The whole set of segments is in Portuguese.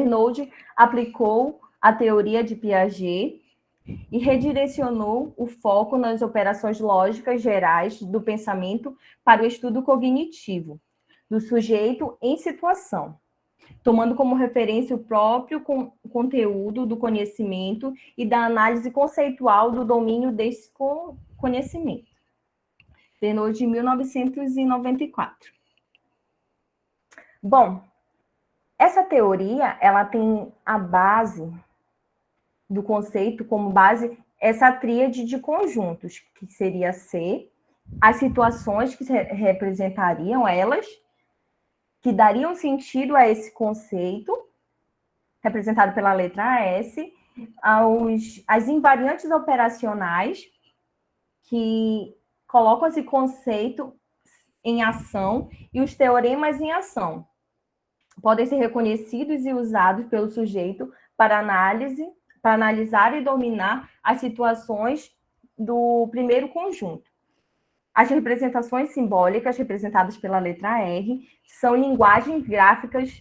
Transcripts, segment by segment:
Bernoulli aplicou a teoria de Piaget e redirecionou o foco nas operações lógicas gerais do pensamento para o estudo cognitivo do sujeito em situação, tomando como referência o próprio conteúdo do conhecimento e da análise conceitual do domínio desse conhecimento. Bernoulli, de 1994. Bom, essa teoria, ela tem a base do conceito como base essa tríade de conjuntos, que seria C, as situações que representariam elas, que dariam sentido a esse conceito, representado pela letra S, as invariantes operacionais, que colocam esse conceito em ação, e os teoremas em ação. Podem ser reconhecidos e usados pelo sujeito para analisar e dominar as situações do primeiro conjunto. As representações simbólicas, representadas pela letra R, são linguagens gráficas,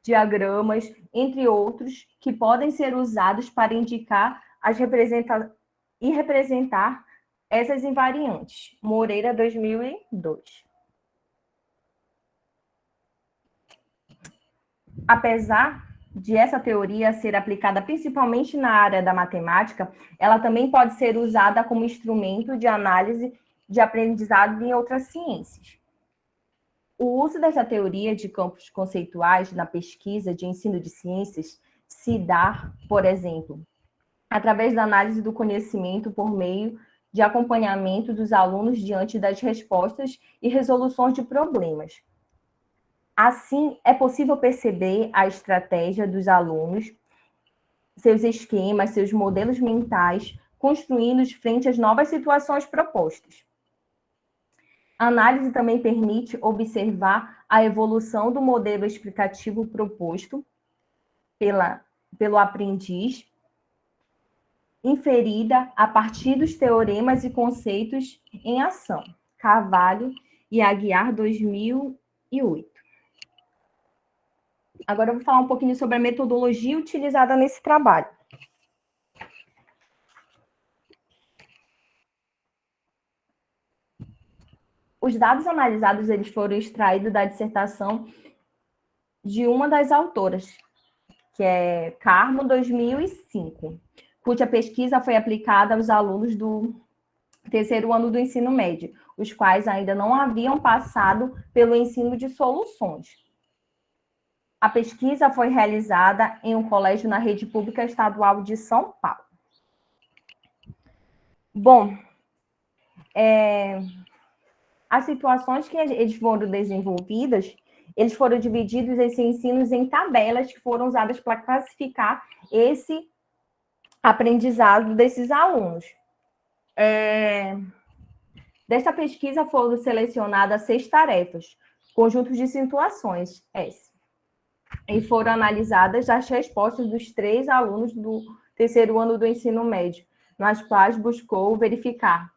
diagramas, entre outros, que podem ser usados para indicar e representar essas invariantes. Moreira, 2002. Apesar de essa teoria ser aplicada principalmente na área da matemática, ela também pode ser usada como instrumento de análise de aprendizado em outras ciências. O uso dessa teoria de campos conceituais na pesquisa de ensino de ciências se dá, por exemplo, através da análise do conhecimento por meio de acompanhamento dos alunos diante das respostas e resoluções de problemas. Assim, é possível perceber a estratégia dos alunos, seus esquemas, seus modelos mentais, construídos frente às novas situações propostas. A análise também permite observar a evolução do modelo explicativo proposto pelo aprendiz, inferida a partir dos teoremas e conceitos em ação. Carvalho e Aguiar, 2008. Agora eu vou falar um pouquinho sobre a metodologia utilizada nesse trabalho. Os dados analisados eles foram extraídos da dissertação de uma das autoras, que é Carmo, 2005, cuja pesquisa foi aplicada aos alunos do terceiro ano do ensino médio, os quais ainda não haviam passado pelo ensino de soluções. A pesquisa foi realizada em um colégio na rede pública estadual de São Paulo. Bom, as situações que eles foram desenvolvidas, eles foram divididos esses ensinos em tabelas que foram usadas para classificar esse aprendizado desses alunos. Desta pesquisa foram selecionadas 6 tarefas, conjuntos de situações, S, e foram analisadas as respostas dos 3 alunos do terceiro ano do ensino médio, nas quais buscou verificar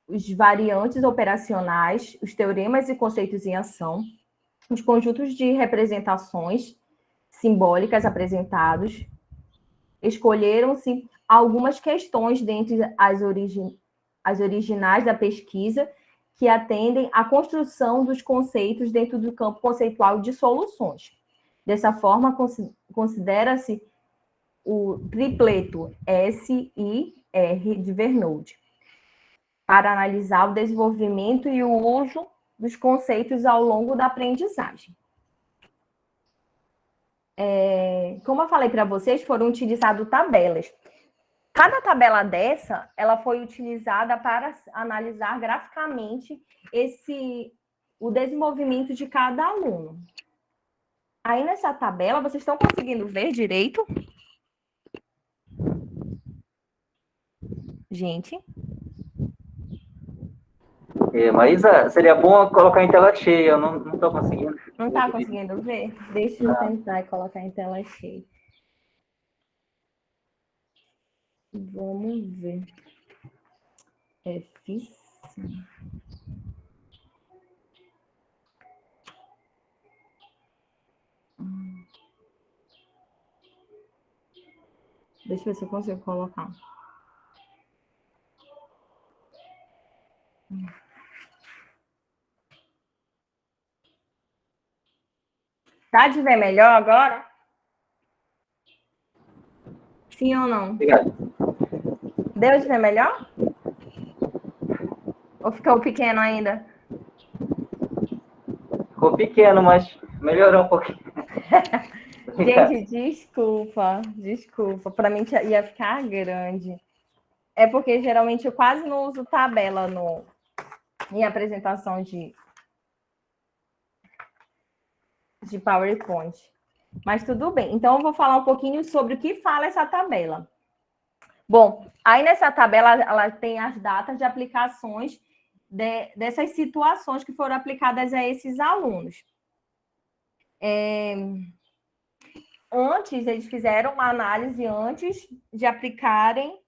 os variantes operacionais, os teoremas e conceitos em ação, os conjuntos de representações simbólicas apresentados. Escolheram-se algumas questões dentre as originais da pesquisa que atendem à construção dos conceitos dentro do campo conceitual de soluções. Dessa forma, considera-se o tripleto S-I-R de Bernoulli para analisar o desenvolvimento e o uso dos conceitos ao longo da aprendizagem. Como eu falei para vocês, foram utilizadas tabelas. Cada tabela dessa, ela foi utilizada para analisar graficamente o desenvolvimento de cada aluno. Aí nessa tabela, vocês estão conseguindo ver direito? Gente? Maísa, seria bom colocar em tela cheia, eu não estou conseguindo. Não está conseguindo ver? Deixa eu tentar colocar em tela cheia. Vamos ver. F5. Deixa eu ver se eu consigo colocar. Tá de ver melhor agora? Sim ou não? Obrigado. Deu de ver melhor? Ou ficou pequeno ainda? Ficou pequeno, mas melhorou um pouquinho. Gente, desculpa. Para mim ia ficar grande. É porque geralmente eu quase não uso tabela em apresentação de PowerPoint. Mas tudo bem. Então, eu vou falar um pouquinho sobre o que fala essa tabela. Bom, aí nessa tabela ela tem as datas de aplicações dessas situações que foram aplicadas a esses alunos. Antes, eles fizeram uma análise antes de aplicarem,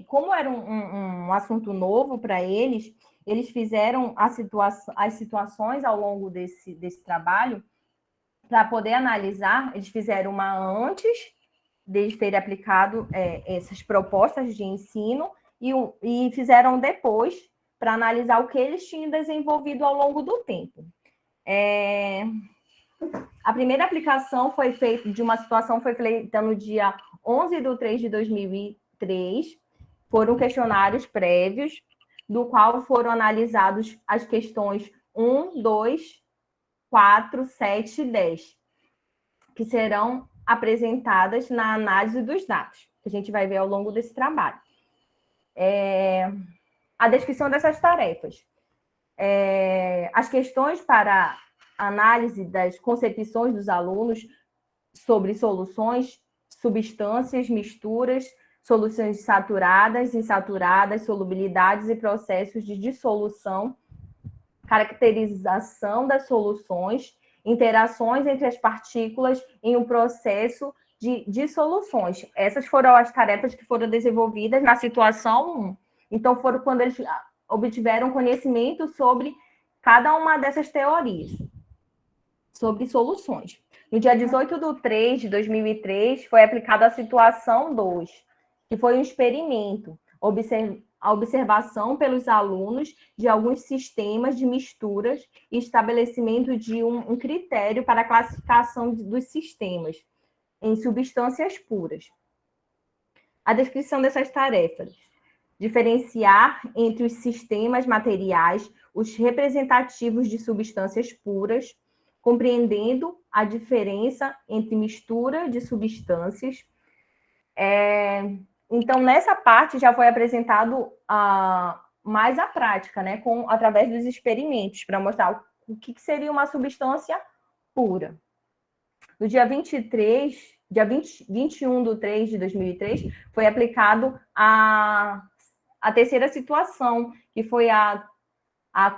como era um assunto novo para eles, eles fizeram as situações ao longo desse trabalho para poder analisar. Eles fizeram uma antes deles terem aplicado essas propostas de ensino e fizeram depois para analisar o que eles tinham desenvolvido ao longo do tempo. A primeira aplicação foi feita no dia 11/3/2003. Foram questionários prévios, do qual foram analisados as questões 1, 2, 4, 7 e 10, que serão apresentadas na análise dos dados, que a gente vai ver ao longo desse trabalho. A descrição dessas tarefas. As questões para análise das concepções dos alunos sobre soluções, substâncias, misturas, soluções saturadas, insaturadas, solubilidades e processos de dissolução, caracterização das soluções, interações entre as partículas em um processo de dissoluções. Essas foram as tarefas que foram desenvolvidas na situação 1. Então, foram quando eles obtiveram conhecimento sobre cada uma dessas teorias, sobre soluções. No dia 18/3/2003, foi aplicada a situação 2, que foi um experimento, a observação pelos alunos de alguns sistemas de misturas e estabelecimento de um critério para a classificação dos sistemas em substâncias puras. A descrição dessas tarefas: diferenciar entre os sistemas materiais, os representativos de substâncias puras, compreendendo a diferença entre mistura de substâncias. Então, nessa parte já foi apresentado mais a prática, né, através dos experimentos, para mostrar o que seria uma substância pura. No dia 21/3/2003, foi aplicado a terceira situação, que foi a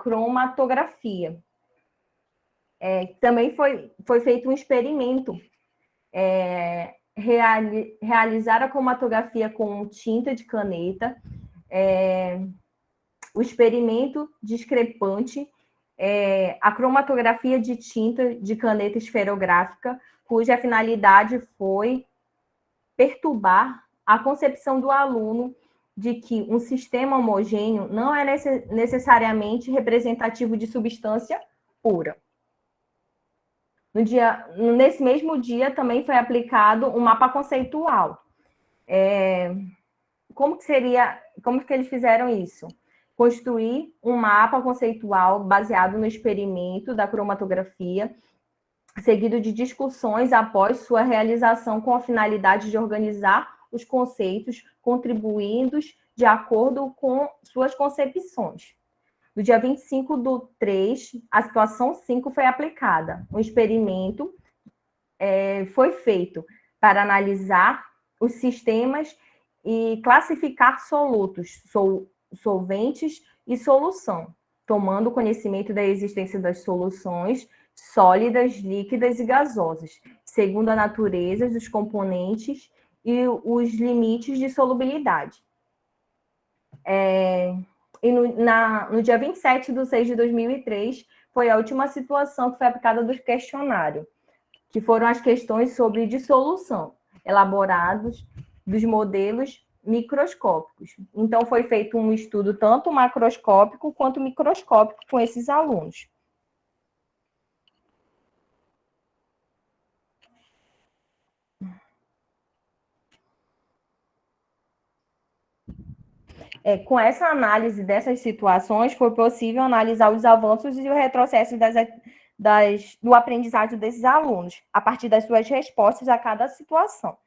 cromatografia. Também foi feito um experimento, realizar a cromatografia com tinta de caneta, o experimento discrepante, a cromatografia de tinta de caneta esferográfica, cuja finalidade foi perturbar a concepção do aluno de que um sistema homogêneo não é necessariamente representativo de substância pura. Nesse mesmo dia, também foi aplicado um mapa conceitual. Como que eles fizeram isso? Construir um mapa conceitual baseado no experimento da cromatografia, seguido de discussões após sua realização, com a finalidade de organizar os conceitos, contribuindo de acordo com suas concepções. No dia 25/3, a situação 5 foi aplicada. Um experimento foi feito para analisar os sistemas e classificar solutos, solventes e solução, tomando conhecimento da existência das soluções sólidas, líquidas e gasosas, segundo a natureza dos componentes e os limites de solubilidade. E no dia 27/6/2003, foi a última situação que foi aplicada do questionário, que foram as questões sobre dissolução, elaborados dos modelos microscópicos. Então, foi feito um estudo tanto macroscópico quanto microscópico com esses alunos. Com essa análise dessas situações, foi possível analisar os avanços e o retrocesso do aprendizagem desses alunos, a partir das suas respostas a cada situação,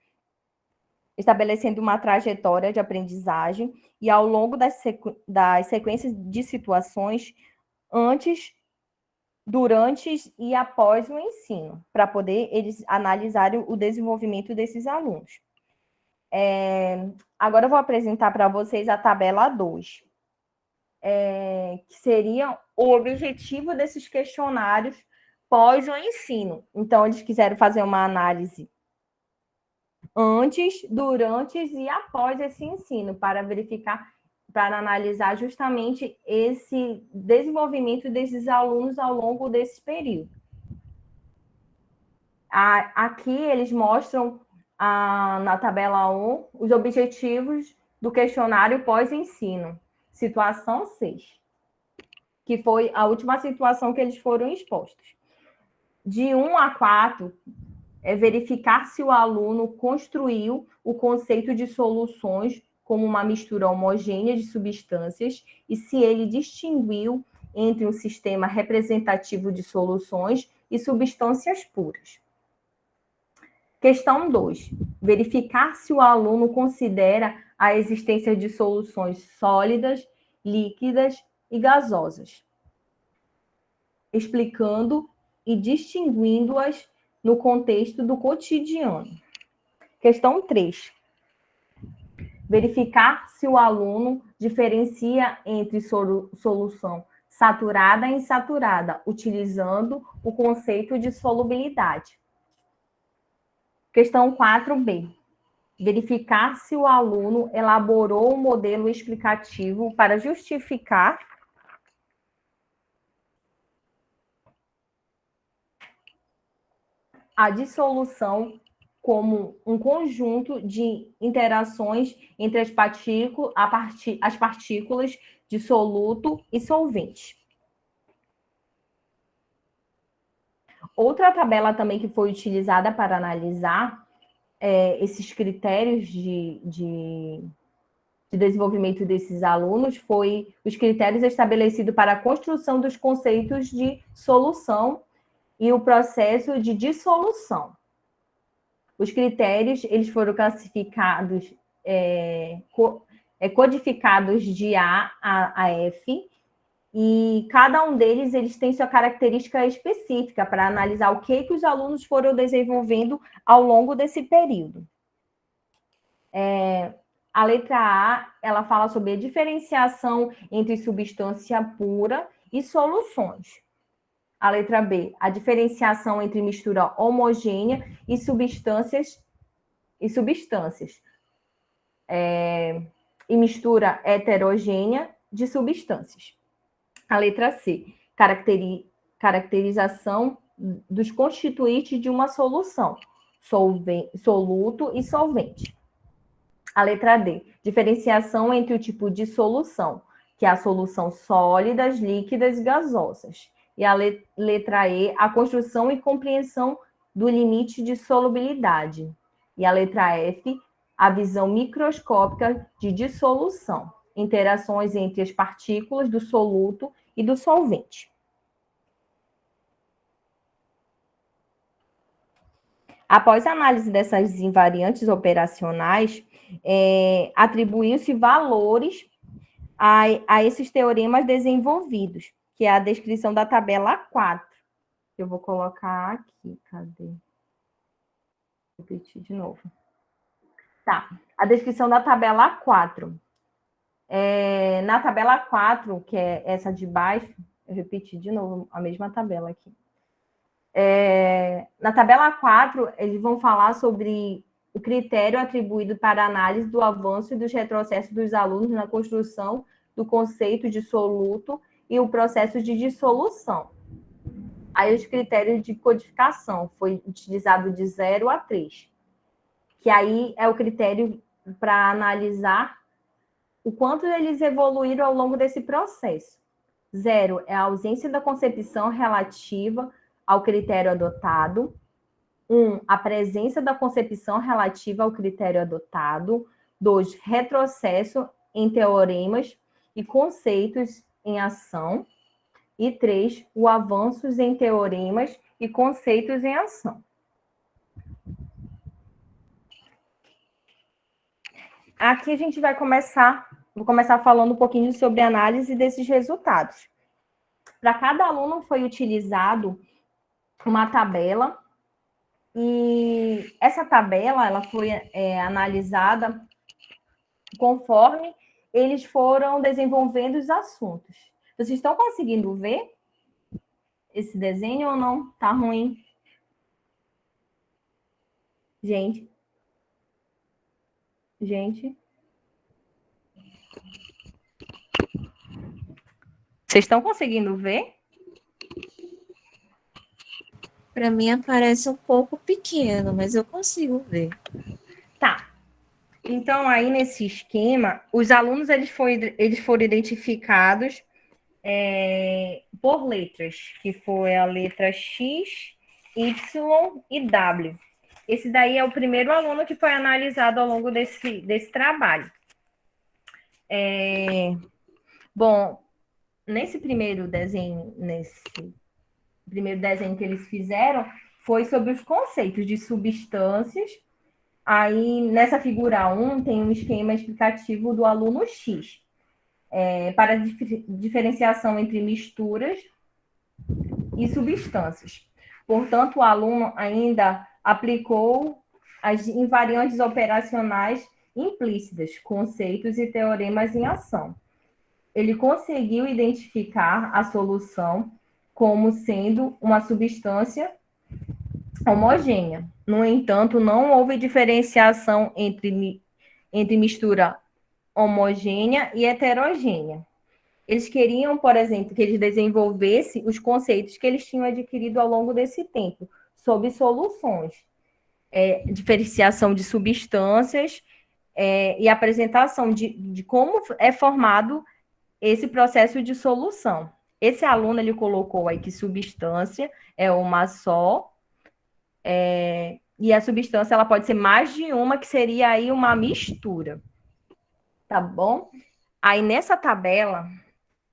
estabelecendo uma trajetória de aprendizagem e ao longo das sequências de situações antes, durante e após o ensino, para poder eles analisarem o desenvolvimento desses alunos. Agora eu vou apresentar para vocês a tabela 2, que seria o objetivo desses questionários pós o ensino. Então, eles quiseram fazer uma análise antes, durante e após esse ensino, para verificar, para analisar justamente esse desenvolvimento desses alunos ao longo desse período. Aqui eles mostram, na tabela 1, os objetivos do questionário pós-ensino. Situação 6, que foi a última situação que eles foram expostos. De 1 a 4, verificar se o aluno construiu o conceito de soluções como uma mistura homogênea de substâncias e se ele distinguiu entre um sistema representativo de soluções e substâncias puras. Questão 2. Verificar se o aluno considera a existência de soluções sólidas, líquidas e gasosas, explicando e distinguindo-as no contexto do cotidiano. Questão 3. Verificar se o aluno diferencia entre solução saturada e insaturada, utilizando o conceito de solubilidade. Questão 4b. Verificar se o aluno elaborou um modelo explicativo para justificar a dissolução como um conjunto de interações entre as partículas de soluto e solvente. Outra tabela também que foi utilizada para analisar esses critérios de desenvolvimento desses alunos foi os critérios estabelecidos para a construção dos conceitos de solução e o processo de dissolução. Os critérios, eles foram classificados, codificados de A a F, e cada um deles, eles têm sua característica específica para analisar o que os alunos foram desenvolvendo ao longo desse período. A letra A, ela fala sobre a diferenciação entre substância pura e soluções. A letra B, a diferenciação entre mistura homogênea e substâncias. E mistura heterogênea de substâncias. A letra C, caracterização dos constituintes de uma solução, soluto e solvente. A letra D, diferenciação entre o tipo de solução, que é a solução sólidas, líquidas e gasosas. E a letra E, a construção e compreensão do limite de solubilidade. E a letra F, a visão microscópica de dissolução, interações entre as partículas do soluto e do solvente. Após a análise dessas invariantes operacionais, atribuiu-se valores a esses teoremas desenvolvidos, que é a descrição da tabela 4. Eu vou colocar aqui, cadê? Vou repetir de novo. Tá, a descrição da tabela 4. Na tabela 4, que é essa de baixo, eu repeti de novo a mesma tabela aqui. Na tabela 4, eles vão falar sobre o critério atribuído para a análise do avanço e dos retrocessos dos alunos na construção do conceito de soluto e o processo de dissolução. Aí os critérios de codificação foi utilizado de 0 a 3, que aí é o critério para analisar o quanto eles evoluíram ao longo desse processo. 0 é a ausência da concepção relativa ao critério adotado. 1, a presença da concepção relativa ao critério adotado. 2, retrocesso em teoremas e conceitos em ação. E 3, o avanço em teoremas e conceitos em ação. Aqui a gente vai vou começar falando um pouquinho sobre a análise desses resultados. Para cada aluno foi utilizado uma tabela, e essa tabela ela foi analisada conforme eles foram desenvolvendo os assuntos. Vocês estão conseguindo ver esse desenho ou não? Tá ruim? Gente. Vocês estão conseguindo ver? Para mim aparece um pouco pequeno, mas eu consigo ver. Tá. Então, aí nesse esquema, os alunos eles foram identificados por letras, que foi a letra X, Y e W. Esse daí é o primeiro aluno que foi analisado ao longo desse trabalho. Bom, nesse primeiro desenho que eles fizeram, foi sobre os conceitos de substâncias. Aí, nessa figura 1, tem um esquema explicativo do aluno X, para diferenciação entre misturas e substâncias. Portanto, o aluno ainda aplicou as invariantes operacionais implícitas, conceitos e teoremas em ação. Ele conseguiu identificar a solução como sendo uma substância homogênea. No entanto, não houve diferenciação entre mistura homogênea e heterogênea. Eles queriam, por exemplo, que eles desenvolvessem os conceitos que eles tinham adquirido ao longo desse tempo, sobre soluções, diferenciação de substâncias e apresentação de como é formado esse processo de solução. Esse aluno, ele colocou aí que substância é uma só, e a substância ela pode ser mais de uma, que seria aí uma mistura. Tá bom? Aí nessa tabela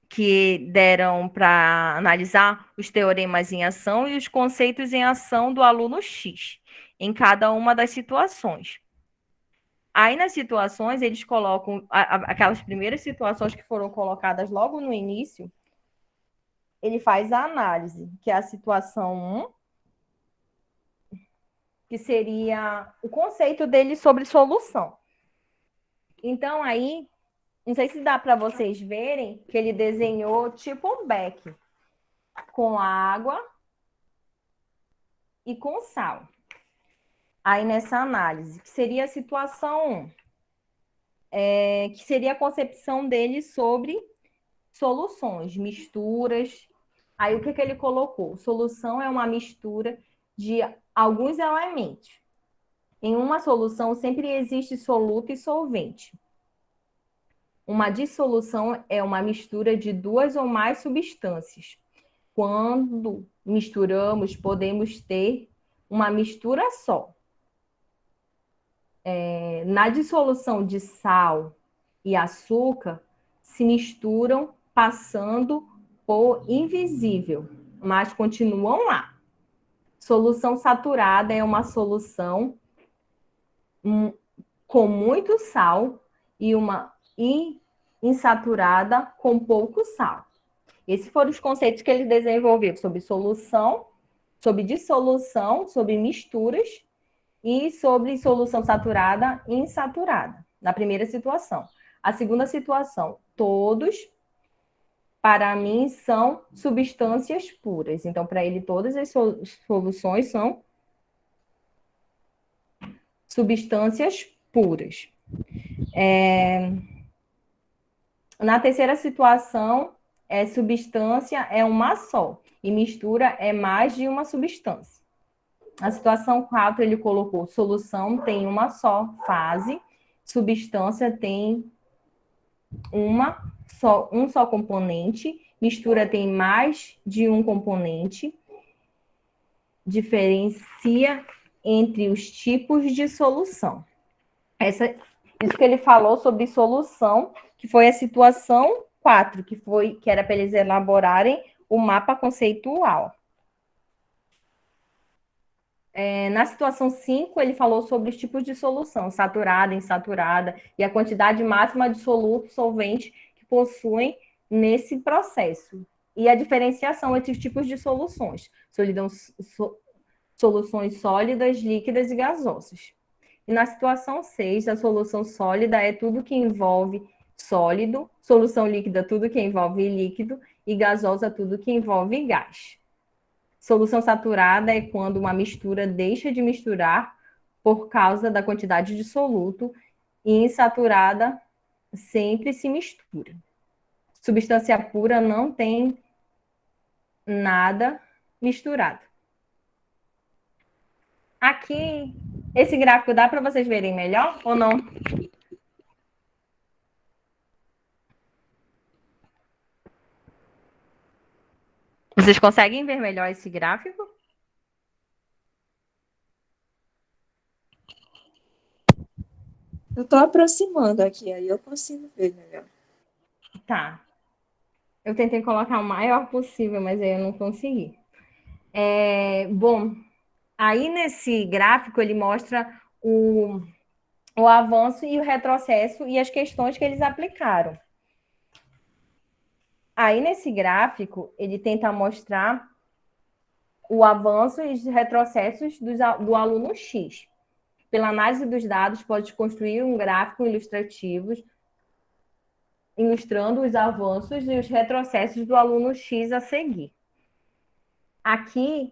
que deram para analisar os teoremas em ação e os conceitos em ação do aluno X, em cada uma das situações. Aí nas situações, eles colocam aquelas primeiras situações que foram colocadas logo no início, ele faz a análise, que é a situação 1, que seria o conceito dele sobre solução. Então, aí, não sei se dá para vocês verem que ele desenhou tipo um beck, com água e com sal. Aí, nessa análise, que seria a situação 1, que seria a concepção dele sobre soluções, misturas. Aí, o que ele colocou? Solução é uma mistura de alguns elementos. Em uma solução, sempre existe soluto e solvente. Uma dissolução é uma mistura de duas ou mais substâncias. Quando misturamos, podemos ter uma mistura só. Na dissolução de sal e açúcar, se misturam passando por invisível, mas continuam lá. Solução saturada é uma solução com muito sal e uma insaturada com pouco sal. Esses foram os conceitos que ele desenvolveu sobre solução, sobre dissolução, sobre misturas e sobre solução saturada e insaturada, na primeira situação. A segunda situação, todos, para mim, são substâncias puras. Então, para ele, todas as soluções são substâncias puras. Na terceira situação, substância é uma só, e mistura é mais de uma substância. Na situação 4, ele colocou solução tem uma só fase, substância tem um só componente, mistura tem mais de um componente, diferencia entre os tipos de solução. Isso que ele falou sobre solução, que foi a situação 4, que era para eles elaborarem o mapa conceitual. Na situação 5, ele falou sobre os tipos de solução, saturada, insaturada, e a quantidade máxima de soluto solvente que possuem nesse processo. E a diferenciação entre os tipos de soluções, soluções sólidas, líquidas e gasosas. E na situação 6, a solução sólida é tudo que envolve sólido, solução líquida, tudo que envolve líquido, e gasosa, tudo que envolve gás. Solução saturada é quando uma mistura deixa de misturar por causa da quantidade de soluto, e insaturada sempre se mistura. Substância pura não tem nada misturado. Aqui, esse gráfico dá para vocês verem melhor ou não? Vocês conseguem ver melhor esse gráfico? Eu estou aproximando aqui, aí eu consigo ver melhor. Tá. Eu tentei colocar o maior possível, mas aí eu não consegui. Bom, aí nesse gráfico ele mostra o avanço e o retrocesso e as questões que eles aplicaram. Aí nesse gráfico ele tenta mostrar o avanço e os retrocessos do aluno X. Pela análise dos dados, pode construir um gráfico ilustrativo ilustrando os avanços e os retrocessos do aluno X a seguir. Aqui,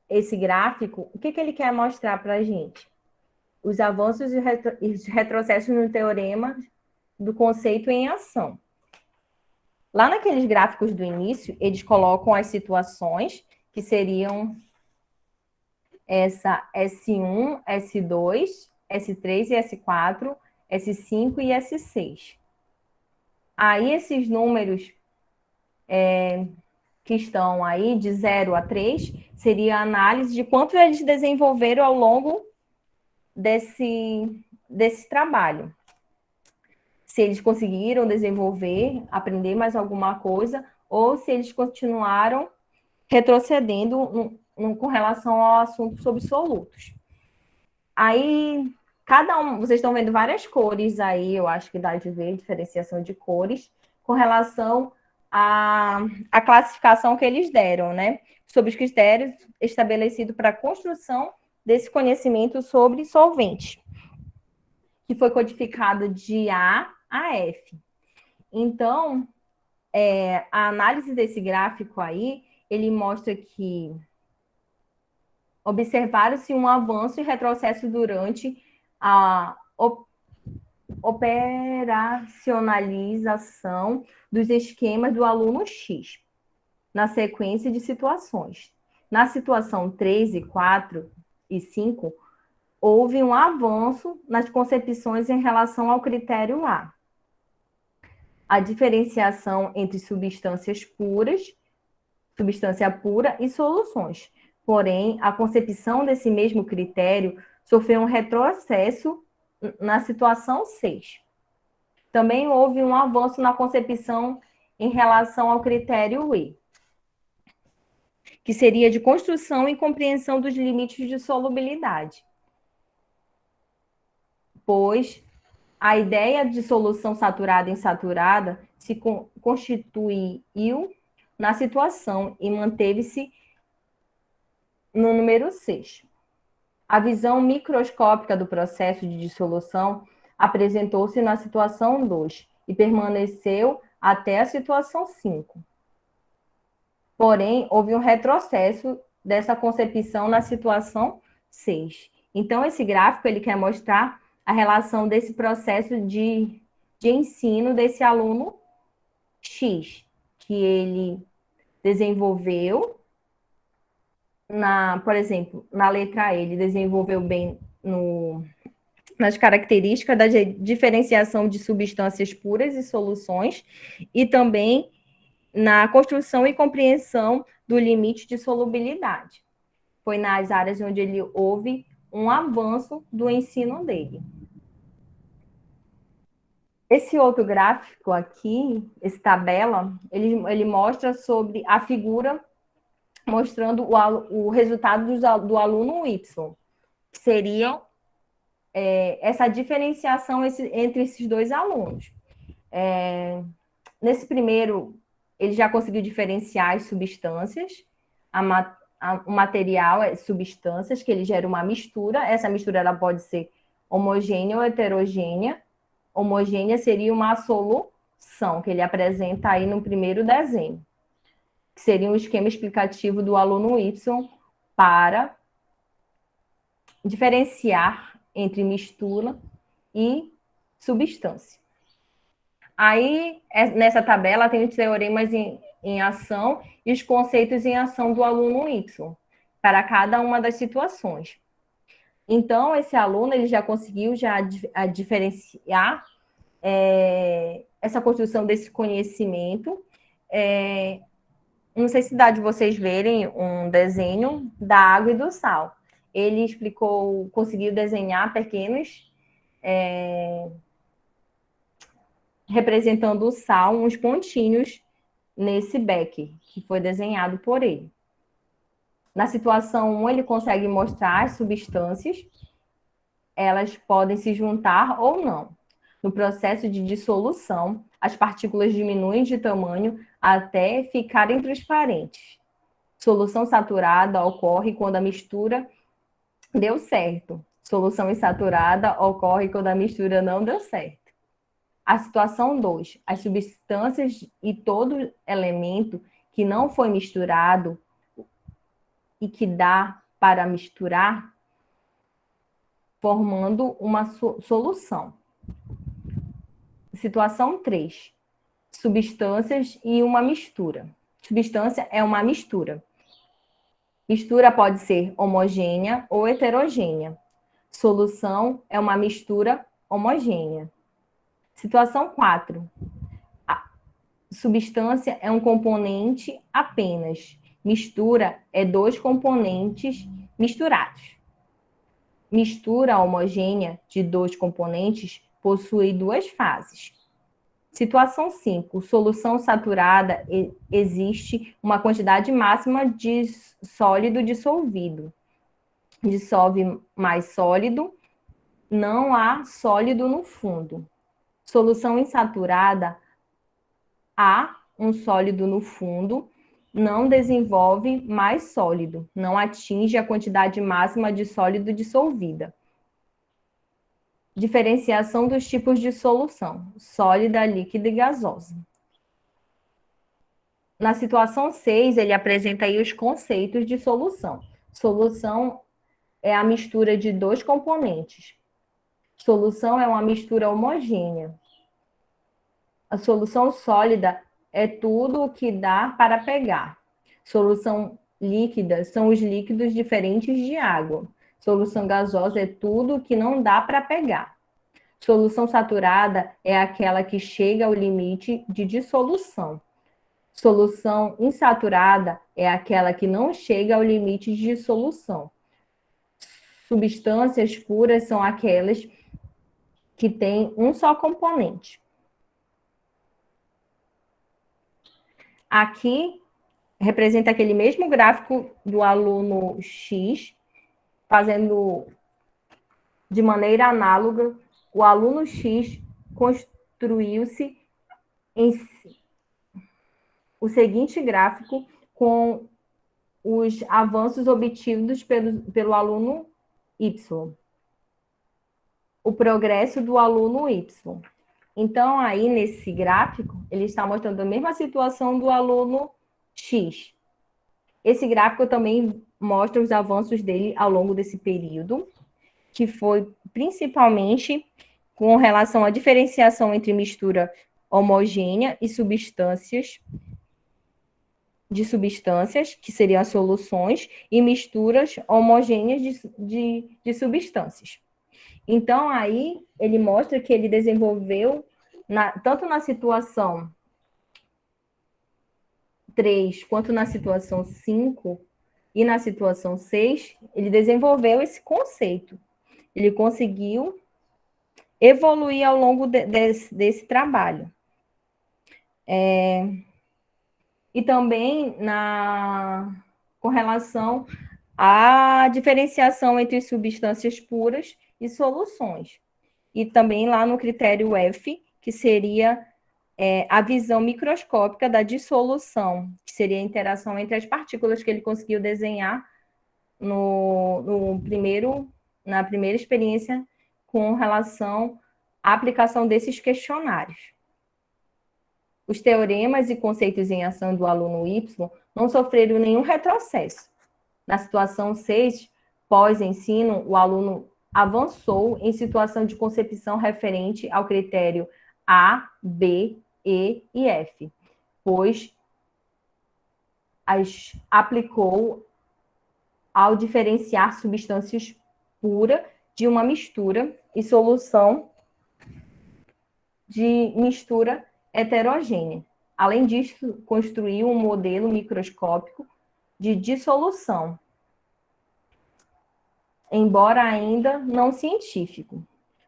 esse gráfico, o que ele quer mostrar para a gente? Os avanços e retrocessos no teorema do conceito em ação. Lá naqueles gráficos do início, eles colocam as situações, que seriam essa S1, S2, S3 e S4, S5 e S6. Aí, esses números que estão aí, de 0 a 3, seria a análise de quanto eles desenvolveram ao longo desse trabalho. Se eles conseguiram desenvolver, aprender mais alguma coisa, ou se eles continuaram retrocedendo com relação ao assunto sobre solutos. Aí, vocês estão vendo várias cores aí, eu acho que dá de ver diferenciação de cores, com relação à classificação que eles deram, né? Sobre os critérios estabelecidos para a construção desse conhecimento sobre solvente, que foi codificado de A a F. Então, a análise desse gráfico aí, ele mostra que observaram-se um avanço e retrocesso durante a operacionalização dos esquemas do aluno X, na sequência de situações. Na situação 3 e 4 e 5, houve um avanço nas concepções em relação ao critério A. A diferenciação entre substância pura e soluções. Porém, a concepção desse mesmo critério sofreu um retrocesso na situação 6. Também houve um avanço na concepção em relação ao critério E, que seria de construção e compreensão dos limites de solubilidade. Pois a ideia de solução saturada e insaturada se constituiu na situação e manteve-se no número 6. A visão microscópica do processo de dissolução apresentou-se na situação 2 e permaneceu até a situação 5. Porém, houve um retrocesso dessa concepção na situação 6. Então, esse gráfico ele quer mostrar a relação desse processo de ensino desse aluno X, que ele desenvolveu, por exemplo, na letra E, ele desenvolveu bem nas características da diferenciação de substâncias puras e soluções, e também na construção e compreensão do limite de solubilidade. Foi nas áreas onde ele houve um avanço do ensino dele. Esse outro gráfico aqui, essa tabela, ele mostra sobre a figura mostrando o resultado do aluno Y, que seria essa diferenciação entre esses dois alunos. Nesse primeiro, ele já conseguiu diferenciar as substâncias, o material é substâncias, que ele gera uma mistura. Essa mistura ela pode ser homogênea ou heterogênea. Homogênea seria uma solução, que ele apresenta aí no primeiro desenho, que seria um esquema explicativo do aluno Y para diferenciar entre mistura e substância. Aí, nessa tabela, tem os teoremas em ação e os conceitos em ação do aluno Y, para cada uma das situações. Então, esse aluno ele já conseguiu diferenciar essa construção desse conhecimento. Não sei se dá de vocês verem um desenho da água e do sal. Ele conseguiu desenhar pequenos, representando o sal, uns pontinhos nesse beck, que foi desenhado por ele. Na situação 1, ele consegue mostrar as substâncias, elas podem se juntar ou não. No processo de dissolução, as partículas diminuem de tamanho até ficarem transparentes. Solução saturada ocorre quando a mistura deu certo. Solução insaturada ocorre quando a mistura não deu certo. A situação 2, as substâncias e todo elemento que não foi misturado e que dá para misturar, formando uma solução. Situação 3, substâncias e uma mistura. Substância é uma mistura. Mistura pode ser homogênea ou heterogênea. Solução é uma mistura homogênea. Situação 4, substância é um componente apenas. Mistura é dois componentes misturados. Mistura homogênea de dois componentes possui duas fases. Situação 5, solução saturada, existe uma quantidade máxima de sólido dissolvido. Dissolve mais sólido, não há sólido no fundo. Solução insaturada, há um sólido no fundo, não desenvolve mais sólido, não atinge a quantidade máxima de sólido dissolvida. Diferenciação dos tipos de solução, sólida, líquida e gasosa. Na situação 6, ele apresenta aí os conceitos de solução. Solução é a mistura de dois componentes. Solução é uma mistura homogênea. A solução sólida é tudo o que dá para pegar. Solução líquida são os líquidos diferentes de água. Solução gasosa é tudo o que não dá para pegar. Solução saturada é aquela que chega ao limite de dissolução. Solução insaturada é aquela que não chega ao limite de dissolução. Substâncias puras são aquelas que têm um só componente. Aqui representa aquele mesmo gráfico do aluno X, fazendo de maneira análoga, o aluno X construiu-se em o seguinte gráfico com os avanços obtidos pelo aluno Y. O progresso do aluno Y. Então, aí, nesse gráfico, ele está mostrando a mesma situação do aluno X. Esse gráfico também mostra os avanços dele ao longo desse período, que foi principalmente com relação à diferenciação entre mistura homogênea e substâncias, que seriam as soluções, e misturas homogêneas de substâncias. Então, aí, ele mostra que ele desenvolveu, tanto na situação 3 quanto na situação 5 e na situação 6, ele desenvolveu esse conceito. Ele conseguiu evoluir ao longo desse trabalho. E também com relação à diferenciação entre substâncias puras e soluções. E também lá no critério F, que seria a visão microscópica da dissolução, que seria a interação entre as partículas que ele conseguiu desenhar na primeira experiência com relação à aplicação desses questionários. Os teoremas e conceitos em ação do aluno Y não sofreram nenhum retrocesso. Na situação 6, pós-ensino, o aluno avançou em situação de concepção referente ao critério A, B, E e F, pois as aplicou ao diferenciar substâncias puras de uma mistura e solução de mistura heterogênea. Além disso, construiu um modelo microscópico de dissolução, embora ainda não científico.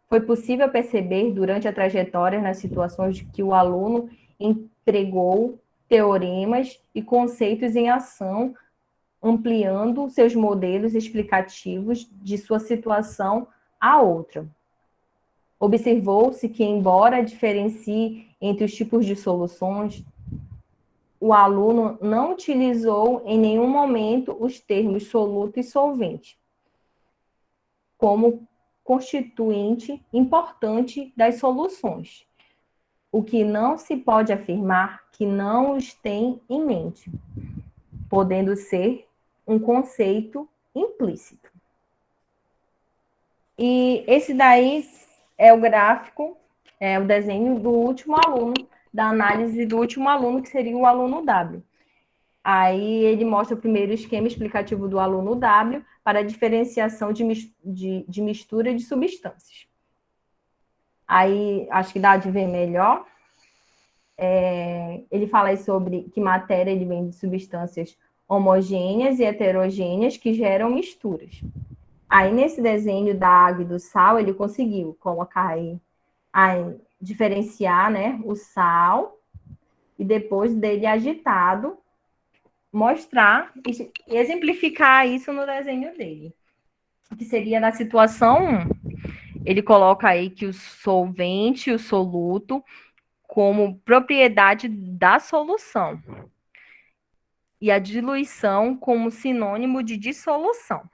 Foi possível perceber durante a trajetória nas situações de que o aluno empregou teoremas e conceitos em ação, ampliando seus modelos explicativos de sua situação a outra. Observou-se que, embora diferencie entre os tipos de soluções, o aluno não utilizou em nenhum momento os termos soluto e solvente como constituinte importante das soluções, o que não se pode afirmar que não os tem em mente, podendo ser um conceito implícito. E esse daí é o gráfico, é o desenho do último aluno, da análise do último aluno, que seria o aluno W. Aí ele mostra o primeiro esquema explicativo do aluno W para a diferenciação de mistura de substâncias. Aí, acho que dá de ver melhor. Ele fala aí sobre que matéria ele vem de substâncias homogêneas e heterogêneas que geram misturas. Aí, nesse desenho da água e do sal, ele conseguiu colocar aí, diferenciar, né, o sal, e depois dele agitado, mostrar e exemplificar isso no desenho dele. Que seria na situação 1. Ele coloca aí que o solvente e o soluto como propriedade da solução. E a diluição como sinônimo de dissolução.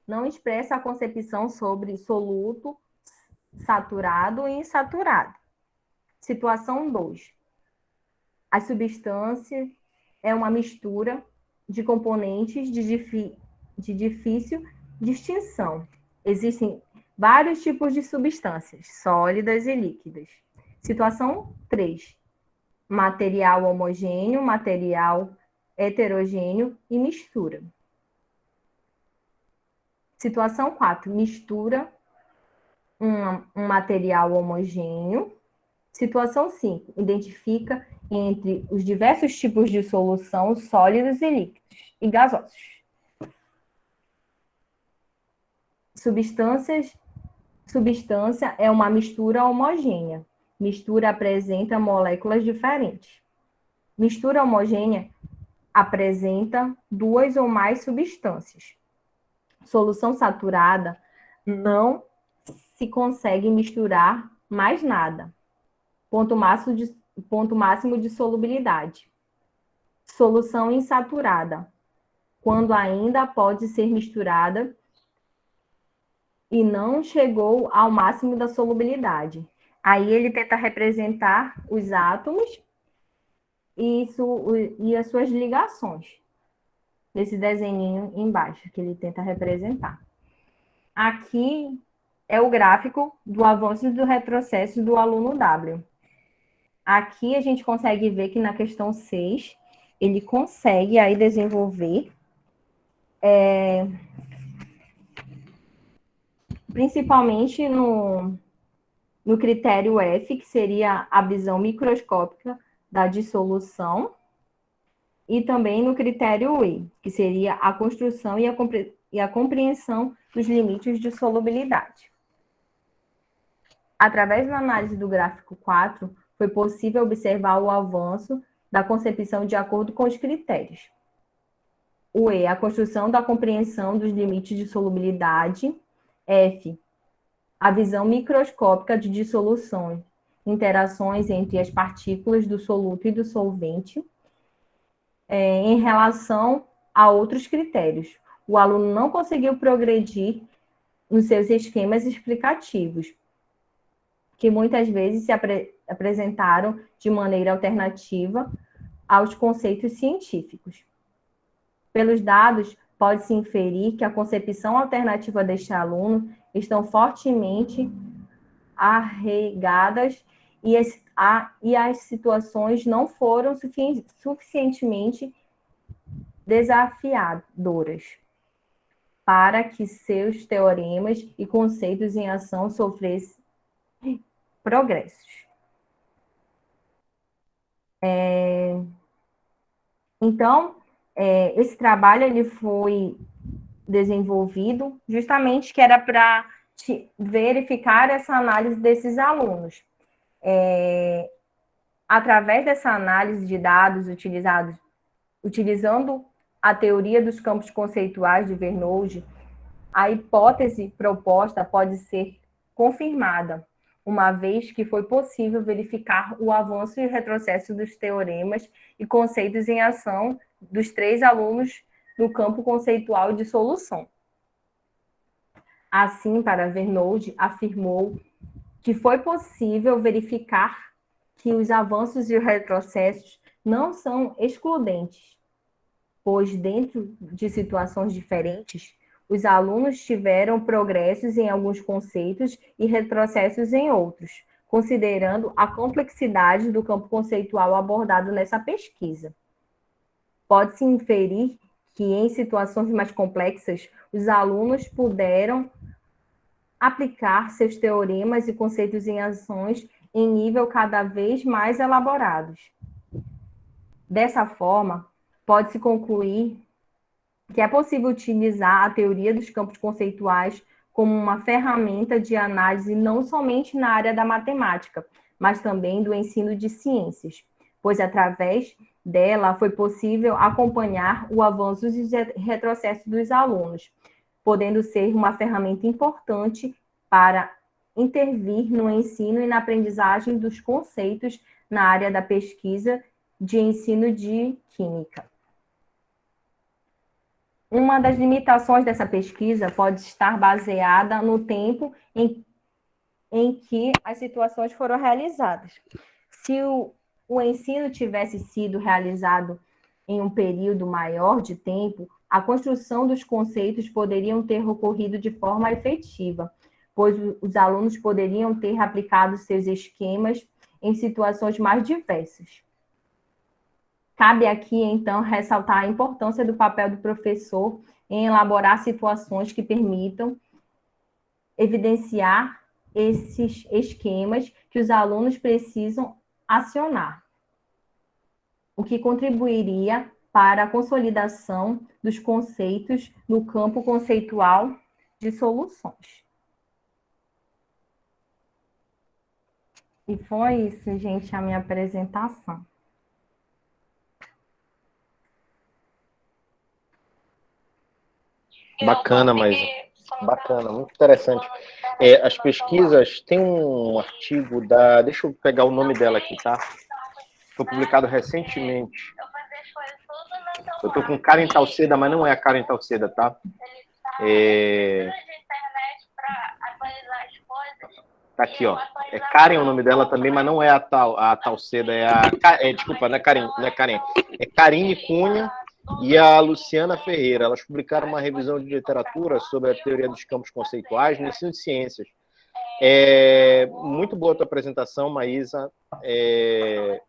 Não expressa a concepção sobre soluto, saturado e insaturado. Situação 2. A substância é uma mistura de componentes de difícil distinção. Existem vários tipos de substâncias, sólidas e líquidas. Situação 3. Material homogêneo, material heterogêneo e mistura. Situação 4. Mistura um material homogêneo. Situação 5. Identifica entre os diversos tipos de solução sólidos e líquidos e gasosos. Substância é uma mistura homogênea. Mistura apresenta moléculas diferentes. Mistura homogênea apresenta duas ou mais substâncias. Solução saturada não se consegue misturar mais nada. Ponto máximo de solubilidade. Solução insaturada, quando ainda pode ser misturada e não chegou ao máximo da solubilidade. Aí ele tenta representar os átomos e as suas ligações. Nesse desenho embaixo, que ele tenta representar. Aqui é o gráfico do avanço e do retrocesso do aluno W. Aqui a gente consegue ver que na questão 6, ele consegue aí desenvolver principalmente no critério F, que seria a visão microscópica da dissolução, e também no critério E, que seria a construção e a compreensão dos limites de solubilidade. Através da análise do gráfico 4, foi possível observar o avanço da concepção de acordo com os critérios. O E, a construção da compreensão dos limites de solubilidade. F, a visão microscópica de dissoluções, interações entre as partículas do soluto e do solvente, em relação a outros critérios. O aluno não conseguiu progredir nos seus esquemas explicativos, que muitas vezes se apresentaram de maneira alternativa aos conceitos científicos. Pelos dados, pode-se inferir que a concepção alternativa deste aluno estão fortemente arraigadas e as situações não foram suficientemente desafiadoras para que seus teoremas e conceitos em ação sofressem progressos. Então, esse trabalho ele foi desenvolvido justamente que era para verificar essa análise desses alunos. Através dessa análise de dados utilizando a teoria dos campos conceituais de Vernoulde, a hipótese proposta pode ser confirmada, uma vez que foi possível verificar o avanço e o retrocesso dos teoremas e conceitos em ação dos 3 alunos no campo conceitual de solução. Assim, para Vernoulde, afirmou que foi possível verificar que os avanços e os retrocessos não são excludentes, pois dentro de situações diferentes, os alunos tiveram progressos em alguns conceitos e retrocessos em outros, considerando a complexidade do campo conceitual abordado nessa pesquisa. Pode-se inferir que, em situações mais complexas, os alunos puderam aplicar seus teoremas e conceitos em ações em nível cada vez mais elaborados. Dessa forma, pode-se concluir que é possível utilizar a teoria dos campos conceituais como uma ferramenta de análise não somente na área da matemática, mas também do ensino de ciências, pois através dela foi possível acompanhar o avanço e retrocesso dos alunos, podendo ser uma ferramenta importante para intervir no ensino e na aprendizagem dos conceitos na área da pesquisa de ensino de química. Uma das limitações dessa pesquisa pode estar baseada no tempo em que as situações foram realizadas. Se o ensino tivesse sido realizado em um período maior de tempo, a construção dos conceitos poderiam ter ocorrido de forma efetiva, pois os alunos poderiam ter aplicado seus esquemas em situações mais diversas. Cabe aqui, então, ressaltar a importância do papel do professor em elaborar situações que permitam evidenciar esses esquemas que os alunos precisam acionar, o que contribuiria para a consolidação dos conceitos no campo conceitual de soluções. E foi isso, gente, a minha apresentação. Bacana, mas bacana, muito interessante. As pesquisas, tem um artigo da... Deixa eu pegar o nome dela aqui, tá? Foi publicado recentemente. Eu tô com Karen Talceda, mas não é a Karen Talceda, tá? Tá aqui, ó. É Karen o nome dela também, mas não é a Talceda, desculpa, não é Karen, é Karine Cunha e a Luciana Ferreira. Elas publicaram uma revisão de literatura sobre a teoria dos campos conceituais no ensino de ciências. Muito boa a tua apresentação, Maísa.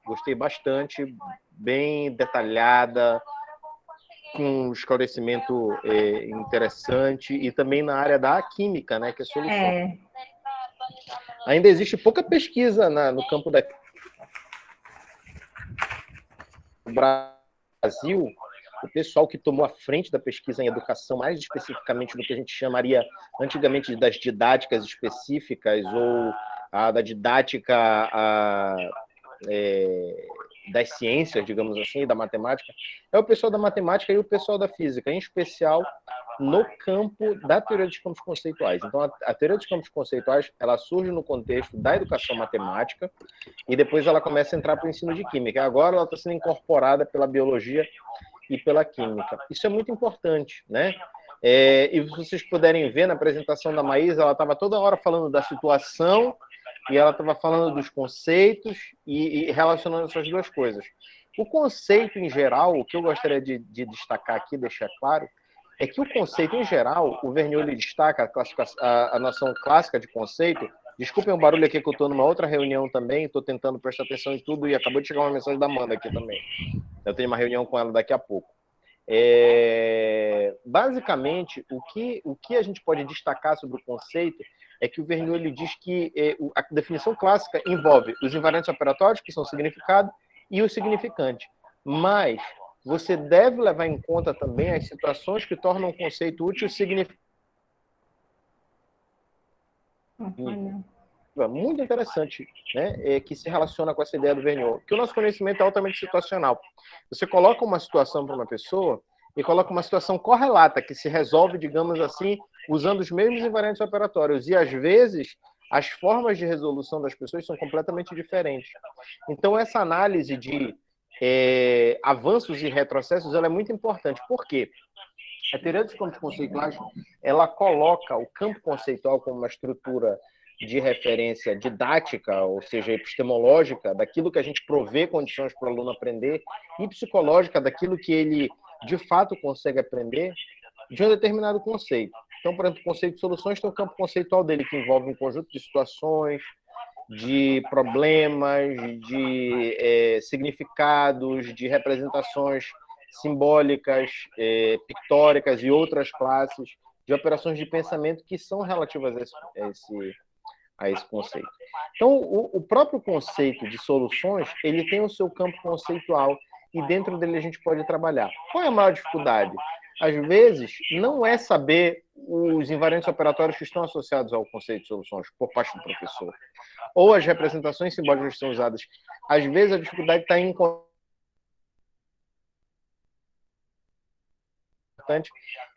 Gostei bastante, bem detalhada, com um esclarecimento interessante, e também na área da química, né, que é solução. Ainda existe pouca pesquisa no campo da no Brasil. O pessoal que tomou a frente da pesquisa em educação, mais especificamente do que a gente chamaria antigamente das didáticas específicas, ou da didática das ciências, digamos assim, da matemática, é o pessoal da matemática e o pessoal da física, em especial no campo da teoria dos campos conceituais. Então, a teoria dos campos conceituais, ela surge no contexto da educação matemática, e depois ela começa a entrar para o ensino de química. Agora ela está sendo incorporada pela biologia e pela química. Isso é muito importante, né? E se vocês puderem ver na apresentação da Maísa, ela estava toda hora falando da situação, e ela estava falando dos conceitos e relacionando essas duas coisas. O conceito em geral, o que eu gostaria de destacar aqui, deixar claro, é que o conceito em geral, o Vergniaud ele destaca a noção clássica de conceito. Desculpem o barulho aqui que eu estou numa outra reunião também, estou tentando prestar atenção em tudo, e acabou de chegar uma mensagem da Amanda aqui também. Eu tenho uma reunião com ela daqui a pouco. Basicamente, o que a gente pode destacar sobre o conceito é que o Vergniaud ele diz que a definição clássica envolve os invariantes operatórios, que são o significado, e o significante. Mas você deve levar em conta também as situações que tornam o conceito útil e significante. Muito interessante, né? Que se relaciona com essa ideia do Vergniaud, que o nosso conhecimento é altamente situacional. Você coloca uma situação para uma pessoa e coloca uma situação correlata, que se resolve, digamos assim, usando os mesmos invariantes operatórios, e às vezes as formas de resolução das pessoas são completamente diferentes. Então essa análise de avanços e retrocessos, ela é muito importante. Por quê? A teoria dos campos conceituais, ela coloca o campo conceitual como uma estrutura de referência didática, ou seja, epistemológica, daquilo que a gente provê condições para o aluno aprender, e psicológica, daquilo que ele, de fato, consegue aprender de um determinado conceito. Então, por exemplo, o conceito de soluções tem o campo conceitual dele, que envolve um conjunto de situações, de problemas, de significados, de representações simbólicas, pictóricas e outras classes, de operações de pensamento que são relativas a esse conceito. Então, o próprio conceito de soluções, ele tem o seu campo conceitual, e dentro dele a gente pode trabalhar. Qual é a maior dificuldade? Às vezes, não é saber os invariantes operatórios que estão associados ao conceito de soluções por parte do professor, ou as representações simbólicas que são usadas. Às vezes, a dificuldade está em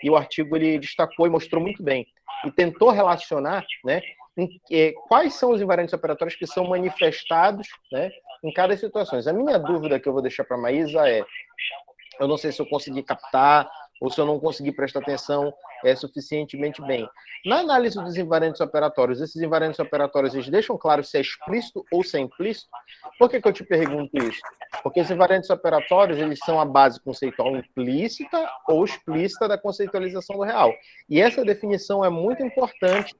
e o artigo ele destacou e mostrou muito bem, e tentou relacionar, né, quais são os invariantes operatórios que são manifestados, né, em cada situação. A minha dúvida que eu vou deixar para a Maísa eu não sei se eu consegui captar ou se eu não consegui prestar atenção suficientemente bem. Na análise dos invariantes operatórios, esses invariantes operatórios eles deixam claro se é explícito ou se é implícito? Por que eu te pergunto isso? Porque os invariantes operatórios eles são a base conceitual implícita ou explícita da conceitualização do real. E essa definição é muito importante,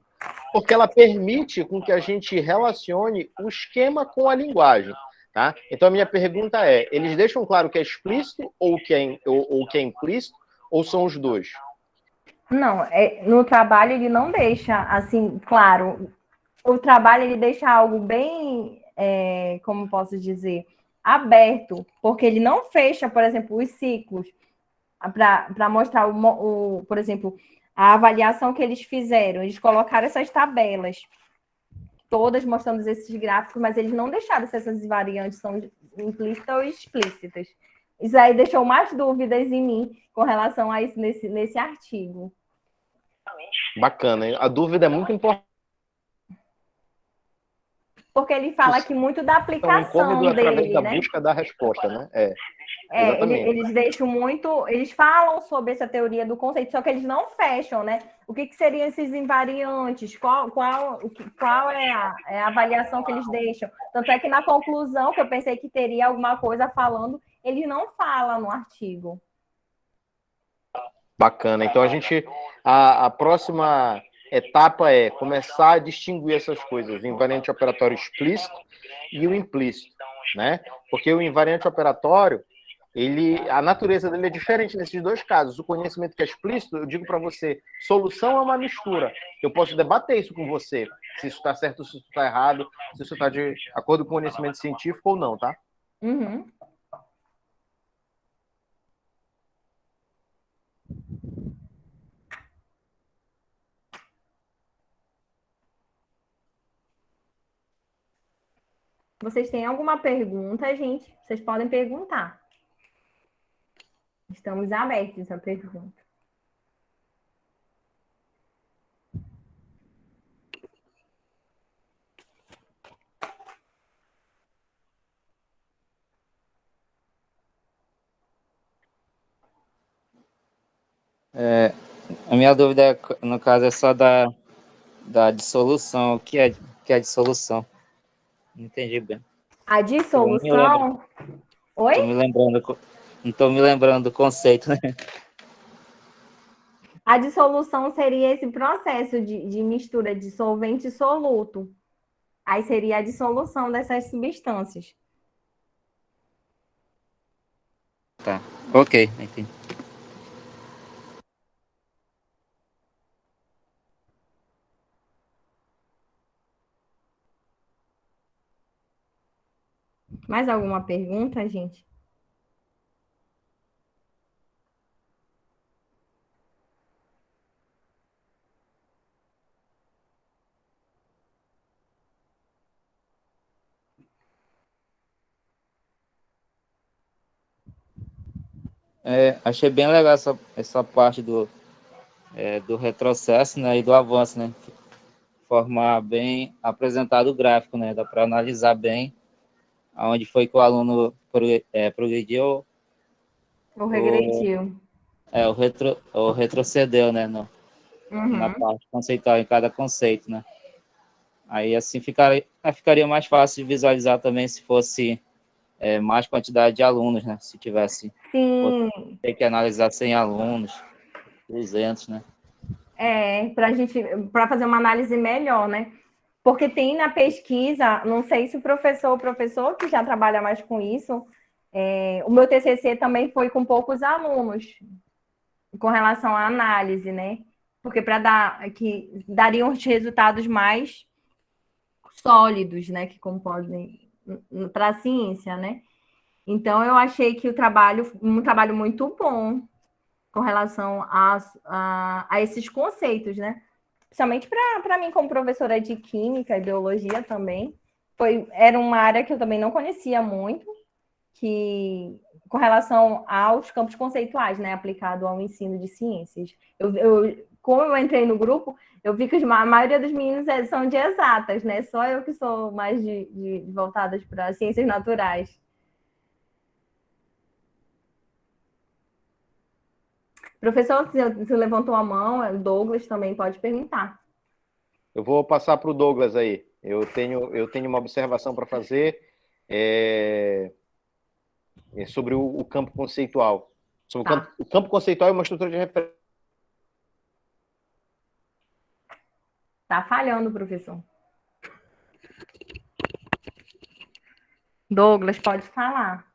porque ela permite com que a gente relacione o esquema com a linguagem. Tá? Então, a minha pergunta eles deixam claro que é explícito ou que é implícito, ou são os dois? Não, no trabalho ele não deixa, assim, claro, o trabalho ele deixa algo bem, como posso dizer, aberto, porque ele não fecha, por exemplo, os ciclos, para mostrar, por exemplo, a avaliação que eles fizeram. Eles colocaram essas tabelas, todas mostrando esses gráficos, mas eles não deixaram se essas variantes são implícitas ou explícitas. Isso aí deixou mais dúvidas em mim com relação a isso nesse artigo. Bacana, hein? A dúvida é muito importante. Porque ele fala aqui muito da aplicação dele, através da né? busca da resposta, né? Eles deixam muito, eles falam sobre essa teoria do conceito, só que eles não fecham, né? O que seriam esses invariantes? Qual é a avaliação que eles deixam? Tanto é que na conclusão, que eu pensei que teria alguma coisa falando, eles não falam no artigo. Bacana. Então a próxima etapa é começar a distinguir essas coisas, o invariante operatório explícito e o implícito, né? Porque o invariante operatório, a natureza dele é diferente nesses dois casos. O conhecimento que é explícito, eu digo para você, solução é uma mistura. Eu posso debater isso com você, se isso está certo, se isso está errado, se isso está de acordo com o conhecimento científico ou não, tá? Uhum. Vocês têm alguma pergunta, gente? Vocês podem perguntar. Estamos abertos a pergunta. A minha dúvida, no caso, é só da dissolução. O que é dissolução? Não entendi bem. A dissolução. Oi? Tô me lembrando, não estou me lembrando do conceito, né? A dissolução seria esse processo de mistura de solvente e soluto. Aí seria a dissolução dessas substâncias. Tá. Ok, entendi. Mais alguma pergunta, gente? Achei bem legal essa parte do retrocesso, né, e do avanço, né? Formar bem apresentado o gráfico, né? Dá para analisar bem aonde foi que o aluno progrediu Ou ou, regrediu? ou retrocedeu, né? Na Uhum. parte conceitual, em cada conceito, né? Aí assim ficaria mais fácil de visualizar também se fosse mais quantidade de alunos, né? Se tivesse, fosse Sim, ter que analisar 100 alunos, 200, né? para fazer uma análise melhor, né? Porque tem na pesquisa, não sei se o professor que já trabalha mais com isso, o meu TCC também foi com poucos alunos, com relação à análise, né? Porque para dar, que dariam os resultados mais sólidos, né? Que como podem para a ciência, né? Então eu achei que um trabalho muito bom com relação a esses conceitos, né? Principalmente para mim, como professora de Química e Biologia também, era uma área que eu também não conhecia muito, que com relação aos campos conceituais, né, aplicado ao ensino de ciências. Como eu entrei no grupo, eu vi que a maioria dos meninos são de exatas, né? Só eu que sou mais de voltadas para ciências naturais. Professor, você levantou a mão, o Douglas também pode perguntar. Eu vou passar para o Douglas aí. Eu tenho uma observação para fazer sobre o campo conceitual. Sobre Tá. o campo conceitual é uma estrutura de referência. Tá falhando, professor. Douglas, pode falar.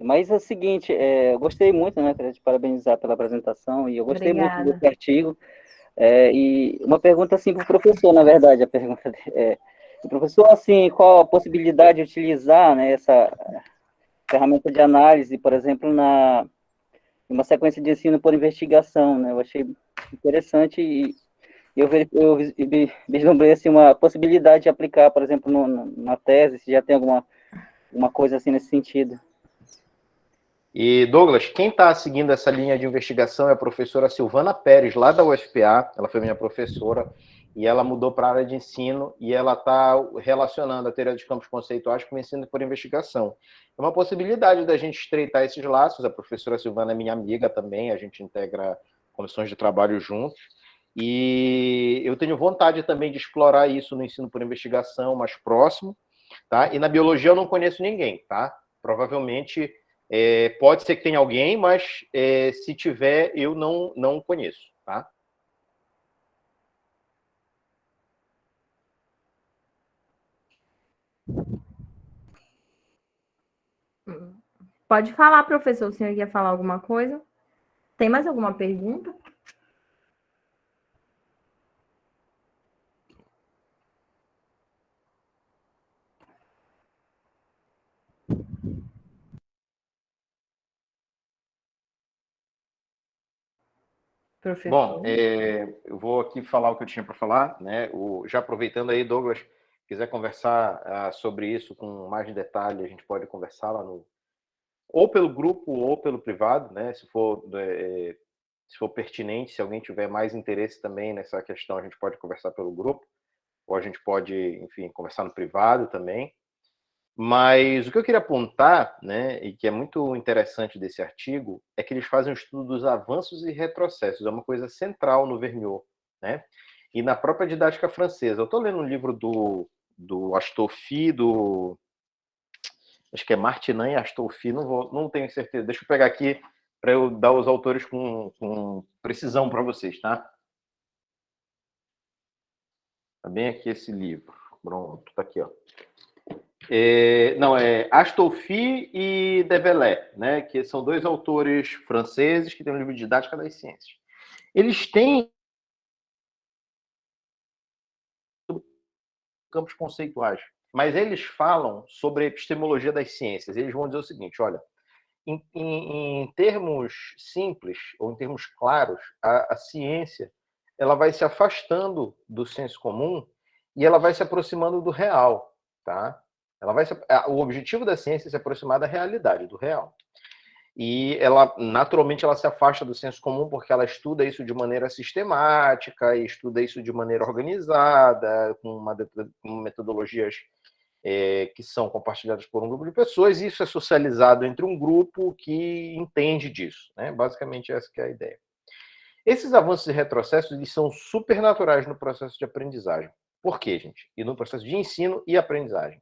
Mas é o seguinte, eu gostei muito, né? Queria te parabenizar pela apresentação e eu gostei muito Obrigada. desse artigo. E uma pergunta assim para o professor, na verdade, a pergunta professor, assim, qual a possibilidade de utilizar, né, essa ferramenta de análise, por exemplo, em uma sequência de ensino por investigação, né? Eu achei interessante e eu vislumbrei assim, uma possibilidade de aplicar, por exemplo, na tese, se já tem alguma coisa assim nesse sentido. E, Douglas, quem está seguindo essa linha de investigação é a professora Silvana Pérez, lá da UFPA. Ela foi minha professora e ela mudou para a área de ensino e ela está relacionando a teoria dos campos conceituais com o ensino por investigação. É uma possibilidade da gente estreitar esses laços. A professora Silvana é minha amiga também, a gente integra comissões de trabalho juntos. E eu tenho vontade também de explorar isso no ensino por investigação mais próximo, tá? E na biologia eu não conheço ninguém, tá? Provavelmente pode ser que tenha alguém, mas se tiver, eu não conheço, tá? Pode falar, professor, o senhor quer falar alguma coisa? Tem mais alguma pergunta? Professor. Bom, eu vou aqui falar o que eu tinha para falar, né? Já aproveitando aí, Douglas, quiser conversar sobre isso com mais detalhe, a gente pode conversar lá ou pelo grupo ou pelo privado, né? Se for pertinente, se alguém tiver mais interesse também nessa questão, a gente pode conversar pelo grupo, ou a gente pode, enfim, conversar no privado também. Mas o que eu queria apontar, né, e que é muito interessante desse artigo, é que eles fazem um estudo dos avanços e retrocessos, é uma coisa central no Vergniaud, né? E na própria didática francesa. Eu estou lendo um livro do Astolfi, acho que é Martinat e Astolfi, não tenho certeza. Deixa eu pegar aqui para eu dar os autores com precisão para vocês, tá? Tá bem aqui esse livro. Pronto, tá aqui, ó. É Astolfi e Develay, né, que são dois autores franceses que têm um livro de didática das ciências. Eles têm campos conceituais, mas eles falam sobre a epistemologia das ciências. Eles vão dizer o seguinte, olha, em termos simples, ou em termos claros, a ciência ela vai se afastando do senso comum e ela vai se aproximando do real, tá? O objetivo da ciência é se aproximar da realidade, do real. E ela, naturalmente, ela se afasta do senso comum porque ela estuda isso de maneira sistemática, e estuda isso de maneira organizada, com metodologias que são compartilhadas por um grupo de pessoas, e isso é socializado entre um grupo que entende disso, né? Basicamente, essa que é a ideia. Esses avanços e retrocessos, eles são supernaturais no processo de aprendizagem. Por quê, gente? E no processo de ensino e aprendizagem.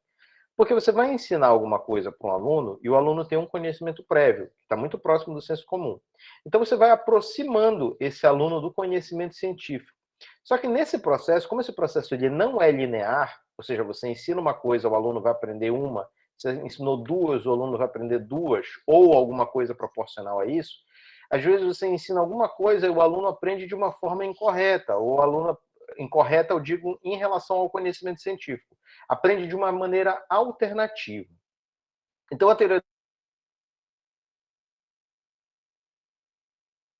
Porque você vai ensinar alguma coisa para um aluno e o aluno tem um conhecimento prévio, que está muito próximo do senso comum. Então, você vai aproximando esse aluno do conhecimento científico. Só que nesse processo, como esse processo ele não é linear, ou seja, você ensina uma coisa, o aluno vai aprender uma, você ensinou duas, o aluno vai aprender duas, ou alguma coisa proporcional a isso, às vezes você ensina alguma coisa e o aluno aprende de uma forma incorreta, ou o aluno incorreta, eu digo, em relação ao conhecimento científico. Aprende de uma maneira alternativa. Então, a teoria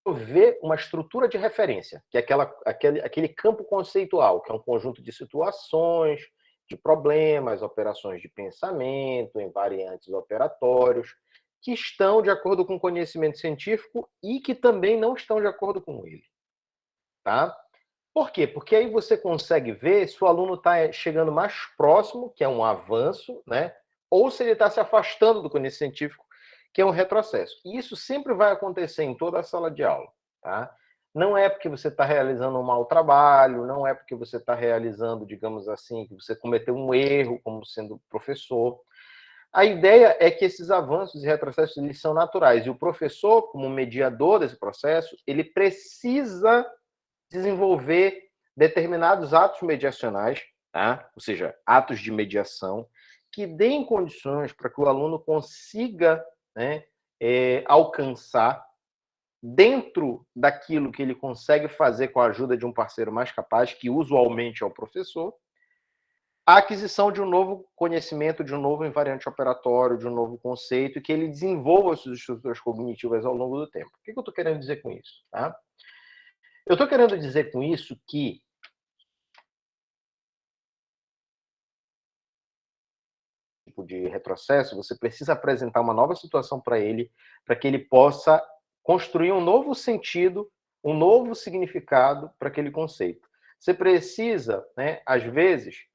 vê uma estrutura de referência, que é aquele campo conceitual, que é um conjunto de situações, de problemas, operações de pensamento, invariantes operatórios, que estão de acordo com o conhecimento científico e que também não estão de acordo com ele. Tá? Por quê? Porque aí você consegue ver se o aluno está chegando mais próximo, que é um avanço, né? Ou se ele está se afastando do conhecimento científico, que é um retrocesso. E isso sempre vai acontecer em toda a sala de aula. Tá? Não é porque você está realizando um mau trabalho, não é porque você está realizando, digamos assim, que você cometeu um erro como sendo professor. A ideia é que esses avanços e retrocessos eles são naturais. E o professor, como mediador desse processo, ele precisa desenvolver determinados atos mediacionais, tá? Ou seja, atos de mediação, que deem condições para que o aluno consiga, né, alcançar, dentro daquilo que ele consegue fazer com a ajuda de um parceiro mais capaz, que usualmente é o professor, a aquisição de um novo conhecimento, de um novo invariante operatório, de um novo conceito, e que ele desenvolva as suas estruturas cognitivas ao longo do tempo. O que eu estou querendo dizer com isso? Tá? Eu estou querendo dizer com isso que tipo de retrocesso, você precisa apresentar uma nova situação para ele, para que ele possa construir um novo sentido, um novo significado para aquele conceito. Você precisa, né, às vezes,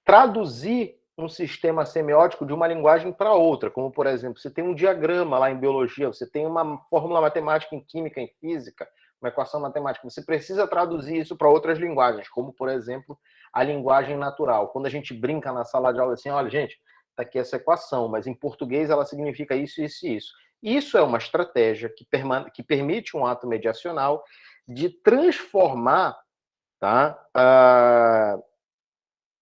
traduzir um sistema semiótico de uma linguagem para outra, como, por exemplo, você tem um diagrama lá em biologia, você tem uma fórmula matemática em química, em física, uma equação matemática, você precisa traduzir isso para outras linguagens, como, por exemplo, a linguagem natural. Quando a gente brinca na sala de aula assim, olha, gente, está aqui essa equação, mas em português ela significa isso, isso e isso. Isso é uma estratégia que permite um ato mediacional de transformar, tá,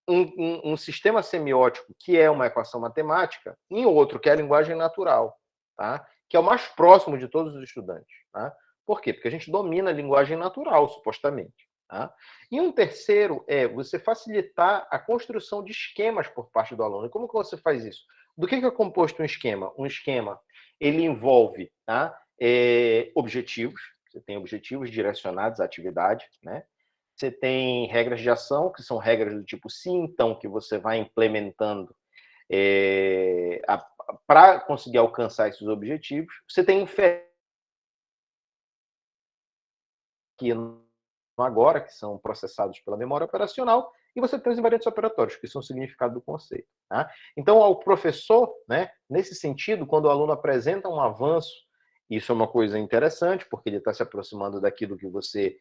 um sistema semiótico, que é uma equação matemática, em outro, que é a linguagem natural. tá? Que é o mais próximo de todos os estudantes. Tá? Por quê? Porque a gente domina a linguagem natural, supostamente. Tá? E um terceiro é você facilitar a construção de esquemas por parte do aluno. E como que você faz isso? Do que é composto um esquema? Um esquema, ele envolve, tá? Objetivos. Você tem objetivos direcionados à atividade, né? Você tem regras de ação, que são regras do tipo sim, então, que você vai implementando para conseguir alcançar esses objetivos. Você tem que agora, que são processados pela memória operacional, e você tem os invariantes operatórios, que são o significado do conceito. Tá? Então, ao professor, né, nesse sentido, quando o aluno apresenta um avanço, isso é uma coisa interessante, porque ele está se aproximando daquilo que você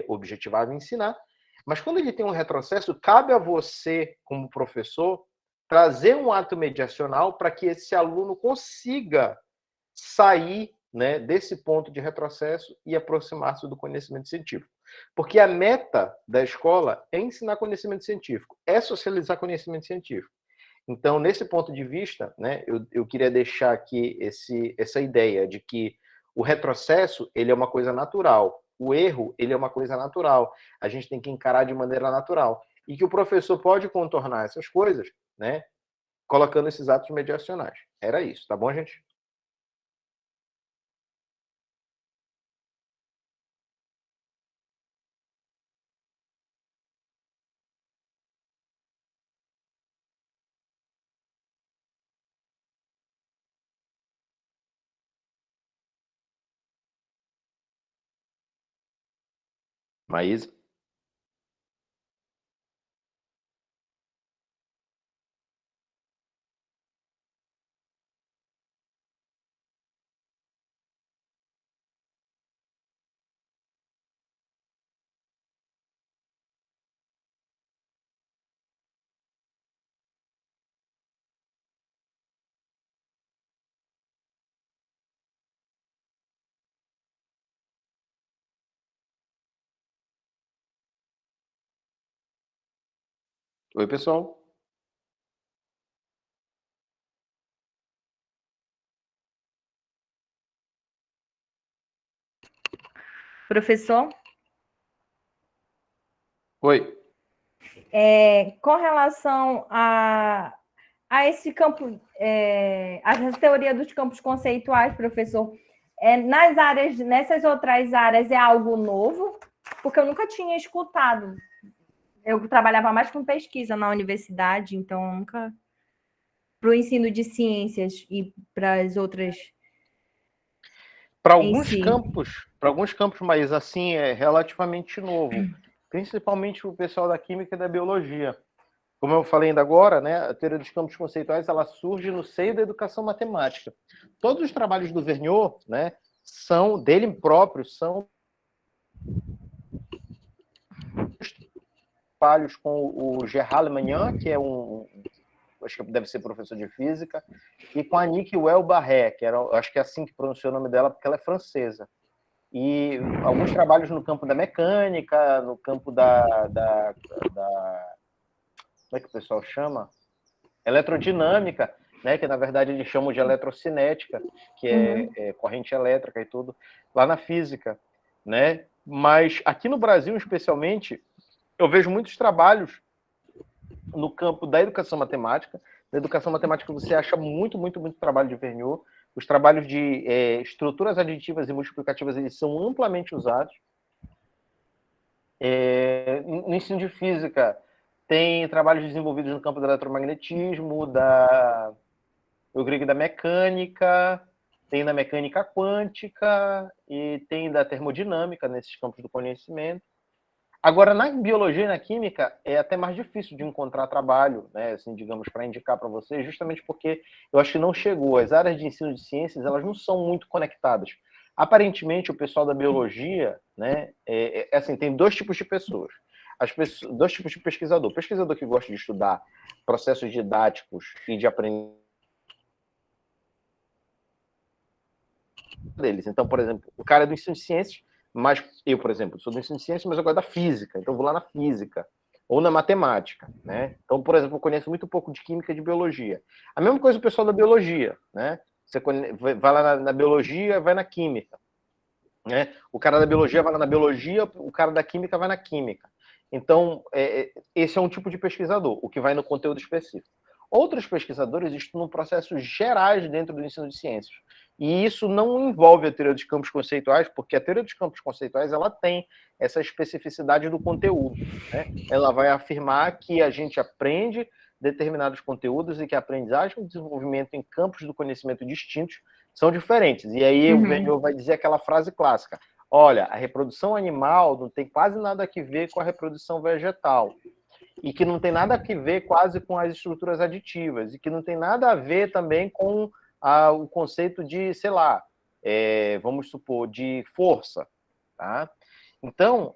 objetivava ensinar, mas quando ele tem um retrocesso, cabe a você, como professor, trazer um ato mediacional para que esse aluno consiga sair, né, desse ponto de retrocesso e aproximar-se do conhecimento científico. Porque a meta da escola é ensinar conhecimento científico, é socializar conhecimento científico. Então, nesse ponto de vista, né, eu queria deixar aqui essa ideia de que o retrocesso ele é uma coisa natural, o erro ele é uma coisa natural, a gente tem que encarar de maneira natural, e que o professor pode contornar essas coisas, né, colocando esses atos mediacionais. Era isso, tá bom, gente? Maísa? Oi, pessoal. Professor, Oi. com relação a esse campo, a teoria dos campos conceituais, professor, nas áreas, nessas outras áreas é algo novo? Porque eu nunca tinha escutado. Eu trabalhava mais com pesquisa na universidade, então nunca para o ensino de ciências e para as outras Para em si. alguns campos, mas assim é relativamente novo, principalmente o pessoal da química e da biologia. Como eu falei ainda agora, né, a teoria dos campos conceituais ela surge no seio da educação matemática. Todos os trabalhos do Vergniaud, né, são dele próprio, são trabalhos com o Gerard Lemagnan, que é acho que deve ser professor de física, e com a Nick Well-Barré, que acho que é assim que pronuncia o nome dela, porque ela é francesa. E alguns trabalhos no campo da mecânica, no campo como é que o pessoal chama? Eletrodinâmica, né, que na verdade eles chamam de eletrocinética, que é corrente elétrica e tudo, lá na física, né? Mas aqui no Brasil, especialmente, eu vejo muitos trabalhos no campo da educação matemática. Na educação matemática você acha muito trabalho de Vergniaud. Os trabalhos de estruturas aditivas e multiplicativas eles são amplamente usados. No ensino de física tem trabalhos desenvolvidos no campo do eletromagnetismo, eu creio que da mecânica, tem da mecânica quântica e tem da termodinâmica nesses campos do conhecimento. Agora, na biologia e na química, é até mais difícil de encontrar trabalho, né, assim, digamos, para indicar para vocês, justamente porque eu acho que não chegou. As áreas de ensino de ciências, elas não são muito conectadas. Aparentemente, o pessoal da biologia, né, assim, tem dois tipos de pessoas. Dois tipos de pesquisador. Pesquisador que gosta de estudar processos didáticos e de aprender deles. Então, por exemplo, o cara é do ensino de ciências, mas eu, por exemplo, sou do ensino de ciências, mas eu gosto da física, então eu vou lá na física, ou na matemática, né? Então, por exemplo, eu conheço muito pouco de química e de biologia. A mesma coisa o pessoal da biologia, né? Você vai lá na biologia, vai na química. Né? O cara da biologia vai lá na biologia, o cara da química vai na química. Então, esse é um tipo de pesquisador, o que vai no conteúdo específico. Outros pesquisadores estudam processos gerais dentro do ensino de ciências. E isso não envolve a teoria dos campos conceituais, porque a teoria dos campos conceituais ela tem essa especificidade do conteúdo. Né? Ela vai afirmar que a gente aprende determinados conteúdos e que a aprendizagem e o desenvolvimento em campos do conhecimento distintos são diferentes. E aí o Venio vai dizer aquela frase clássica: olha, a reprodução animal não tem quase nada a ver com a reprodução vegetal, e que não tem nada a ver quase com as estruturas aditivas, e que não tem nada a ver também com o conceito de, sei lá, vamos supor, de força. Tá? Então,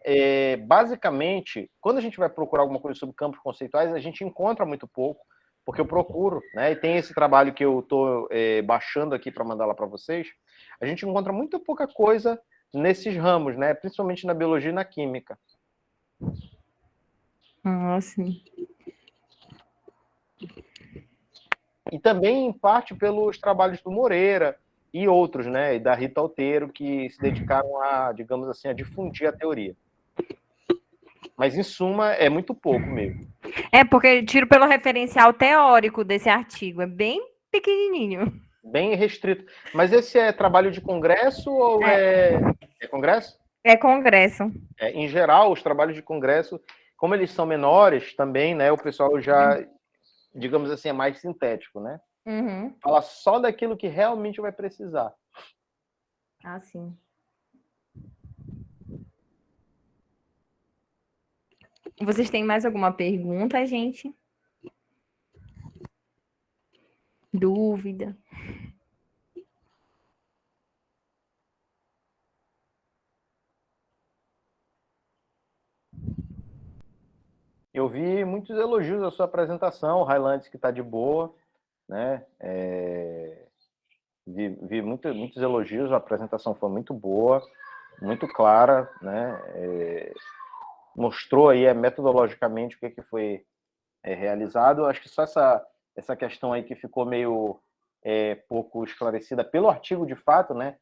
basicamente, quando a gente vai procurar alguma coisa sobre campos conceituais, a gente encontra muito pouco, porque eu procuro, né? E tem esse trabalho que eu estou baixando aqui para mandar lá para vocês. A gente encontra muito pouca coisa nesses ramos, né? Principalmente na biologia e na química. Ah, sim. E também, em parte, pelos trabalhos do Moreira e outros, né? E da Rita Alteiro, que se dedicaram a, digamos assim, a difundir a teoria. Mas, em suma, é muito pouco mesmo. Porque tiro pelo referencial teórico desse artigo, é bem pequenininho. Bem restrito. Mas esse é trabalho de congresso ou é congresso? É congresso. Em geral, os trabalhos de congresso, como eles são menores também, né? O pessoal já, digamos assim, é mais sintético, né? Uhum. Fala só daquilo que realmente vai precisar. Ah, sim. Vocês têm mais alguma pergunta, gente? Dúvida? Eu vi muitos elogios à sua apresentação, o Highlands que está de boa, né? Vi muitos elogios, a apresentação foi muito boa, muito clara, né? Mostrou aí metodologicamente o que foi realizado. Acho que só essa questão aí que ficou meio pouco esclarecida pelo artigo de fato, né?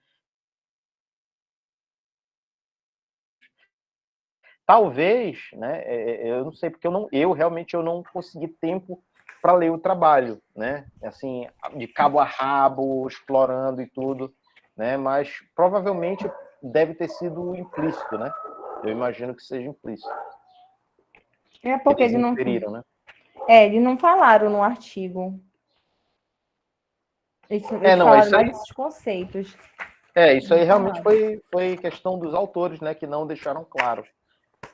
Talvez, né? Eu não sei, porque eu realmente não consegui tempo para ler o trabalho, né? Assim, de cabo a rabo, explorando e tudo, né? Mas provavelmente deve ter sido implícito, né? Eu imagino que seja implícito. Porque eles inferiram, né? eles não falaram no artigo. Eles falaram mais esses conceitos. Isso aí realmente foi questão dos autores, né? Que não deixaram claro.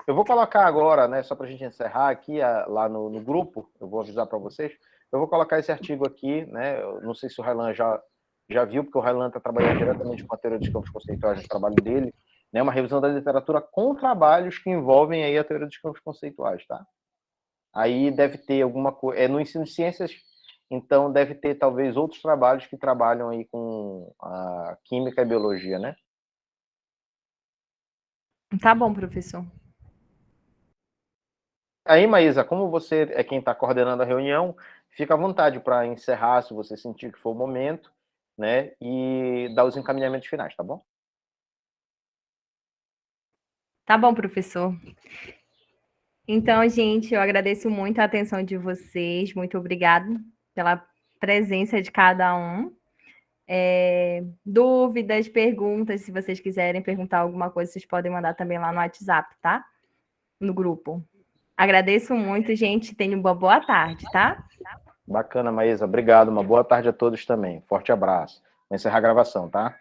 Eu vou colocar agora, né, só para a gente encerrar aqui lá no grupo, eu vou avisar para vocês, eu vou colocar esse artigo aqui, né, eu não sei se o Raylan já viu, porque o Raylan está trabalhando diretamente com a teoria dos campos conceituais no trabalho dele, né, uma revisão da literatura com trabalhos que envolvem aí a teoria dos campos conceituais, tá? Aí deve ter alguma coisa, no ensino de ciências, então deve ter talvez outros trabalhos que trabalham aí com a química e biologia, né? Tá bom, professor. Aí, Maísa, como você é quem está coordenando a reunião, fica à vontade para encerrar, se você sentir que for o momento, né? E dar os encaminhamentos finais, tá bom? Tá bom, professor. Então, gente, eu agradeço muito a atenção de vocês. Muito obrigada pela presença de cada um. Dúvidas, perguntas, se vocês quiserem perguntar alguma coisa, vocês podem mandar também lá no WhatsApp, tá? No grupo. Agradeço muito, gente. Tenham uma boa tarde, tá? Bacana, Maísa. Obrigado. Uma boa tarde a todos também. Forte abraço. Vou encerrar a gravação, tá?